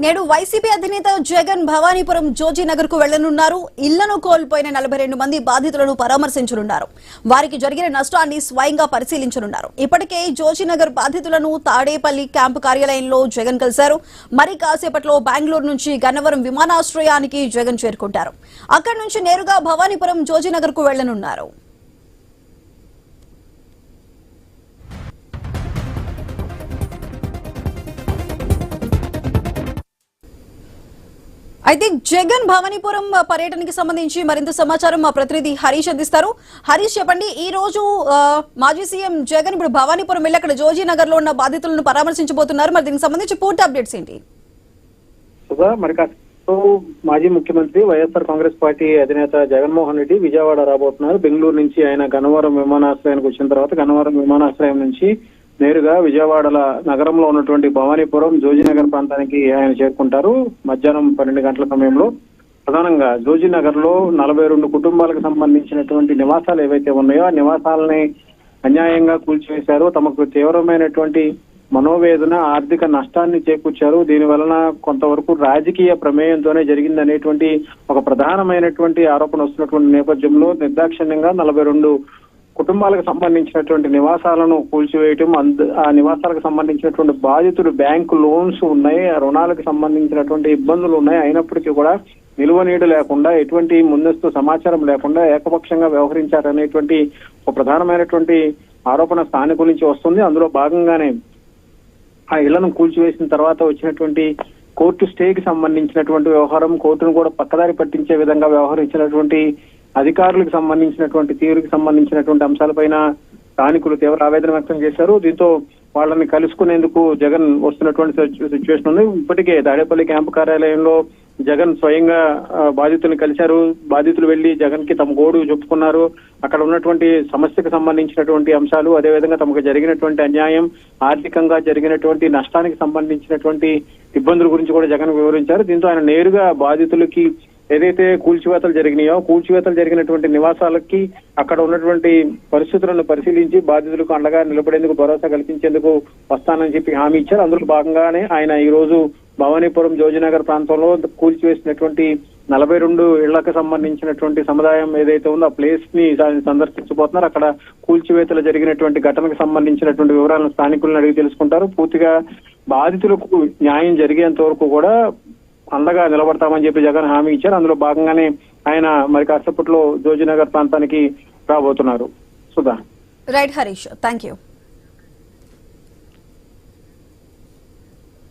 నేడు వైసీపీ అధినేత జగన్ భవానీపురం జోజీనగర్ కు వెళ్లనున్నారు. ఇళ్లను కోల్పోయిన 42 మంది బాధితులను పరామర్శించనున్నారు. వారికి జరిగిన నష్టాన్ని స్వయంగా పరిశీలించనున్నారు. ఇప్పటికే జోజీనగర్ బాధితులను తాడేపల్లి క్యాంపు కార్యాలయంలో జగన్ కలిశారు. మరి కాసేపట్లో బెంగళూరు నుంచి గన్నవరం విమానాశ్రయానికి జగన్ చేరుకుంటారు. అక్కడి నుంచి నేరుగా భవానీపురం జోజీనగర్ కు వెళ్లనున్నారు. అయితే జగన్ భవానీపురం పర్యటనకి సంబంధించి మరింత సమాచారం మా ప్రతినిధి హరీష్ అందిస్తారు. హరీష్, చెప్పండి, ఈ రోజు మాజీ సీఎం జగన్ ఇప్పుడు భవానీపురం వెళ్ళి అక్కడ జోజీనగర్ లో ఉన్న బాధితులను పరామర్శించబోతున్నారు. మరి దీనికి సంబంధించి పూర్తి అప్డేట్స్ ఏంటి? మాజీ ముఖ్యమంత్రి వైఎస్ఆర్ కాంగ్రెస్ పార్టీ అధినేత జగన్మోహన్ రెడ్డి విజయవాడ రాబోతున్నారు. బెంగళూరు నుంచి ఆయన గన్నవరం విమానాశ్రయానికి వచ్చిన తర్వాత గన్నవరం విమానాశ్రయం నుంచి నేరుగా విజయవాడ నగరంలో ఉన్నటువంటి భవానీపురం జోజీనగర్ ప్రాంతానికి ఆయన చేరుకుంటారు. మధ్యాహ్నం 12 గంటల సమయంలో ప్రధానంగా జోజీనగర్ లో 42 కుటుంబాలకు సంబంధించినటువంటి నివాసాలు ఏవైతే ఉన్నాయో ఆ నివాసాలని అన్యాయంగా కూల్చివేశారు. తమకు తీవ్రమైనటువంటి మనోవేదన, ఆర్థిక నష్టాన్ని చేకూర్చారు. దీని వలన కొంతవరకు రాజకీయ ప్రమేయంతోనే జరిగిందనేటువంటి ఒక ప్రధానమైనటువంటి ఆరోపణ వస్తున్నటువంటి నేపథ్యంలో నిర్దాక్షిణ్యంగా 42 కుటుంబాలకు సంబంధించినటువంటి నివాసాలను కూల్చివేయటం, ఆ నివాసాలకు సంబంధించినటువంటి బాధితులు బ్యాంకు లోన్స్ ఉన్నాయి, ఆ రుణాలకు సంబంధించినటువంటి ఇబ్బందులు ఉన్నాయి. అయినప్పటికీ కూడా నిలువనీడు లేకుండా, ఎటువంటి ముందస్తు సమాచారం లేకుండా ఏకపక్షంగా వ్యవహరించారనేటువంటి ఒక ప్రధానమైనటువంటి ఆరోపణ స్థానికుల నుంచి వస్తుంది. అందులో భాగంగానే ఆ ఇళ్లను కూల్చివేసిన తర్వాత వచ్చినటువంటి కోర్టు స్టేకి సంబంధించినటువంటి వ్యవహారం, కోర్టును కూడా పక్కదారి పట్టించే విధంగా వ్యవహరించినటువంటి అధికారులకు సంబంధించినటువంటి తీరుకి సంబంధించినటువంటి అంశాలపైన స్థానికులు తీవ్ర ఆవేదన వ్యక్తం చేశారు. దీంతో వాళ్ళని కలుసుకునేందుకు జగన్ వస్తున్నటువంటి సిచ్యువేషన్ ఉంది. ఇప్పటికే తాడేపల్లి క్యాంపు కార్యాలయంలో జగన్ స్వయంగా బాధితులను కలిశారు. బాధితులు వెళ్లి జగన్ కి తమ గోడు చెప్పుకున్నారు. అక్కడ ఉన్నటువంటి సమస్యకు సంబంధించినటువంటి అంశాలు, అదేవిధంగా తమకు జరిగినటువంటి అన్యాయం, ఆర్థికంగా జరిగినటువంటి నష్టానికి సంబంధించినటువంటి ఇబ్బందుల గురించి కూడా జగన్ వివరించారు. దీంతో ఆయన నేరుగా బాధితులకి ఏదైతే కూల్చివేతలు జరిగినాయో కూల్చివేతలు జరిగినటువంటి నివాసాలకి అక్కడ ఉన్నటువంటి పరిస్థితులను పరిశీలించి బాధితులకు అండగా నిలబడేందుకు భరోసా కల్పించేందుకు వస్తానని చెప్పి హామీ ఇచ్చారు. అందులో భాగంగానే ఆయన ఈ రోజు భవానీపురం జోజీనగర్ ప్రాంతంలో కూల్చివేసినటువంటి 42 ఇళ్లకు సంబంధించినటువంటి సముదాయం ఏదైతే ఉందో ఆ ప్లేస్ ని సందర్శించబోతున్నారు. అక్కడ కూల్చివేతలు జరిగినటువంటి ఘటనకు సంబంధించినటువంటి వివరాలను స్థానికులను అడిగి తెలుసుకుంటారు. పూర్తిగా బాధితులకు న్యాయం జరిగేంత వరకు కూడా అండగా నిలబడతామని చెప్పి జగన్ హామీ ఇచ్చారు. అందులో భాగంగానే ఆయన మరి కాసేపట్లో జోజీనగర్ ప్రాంతానికి రాబోతున్నారు. Sudha. Right Harish, thank you.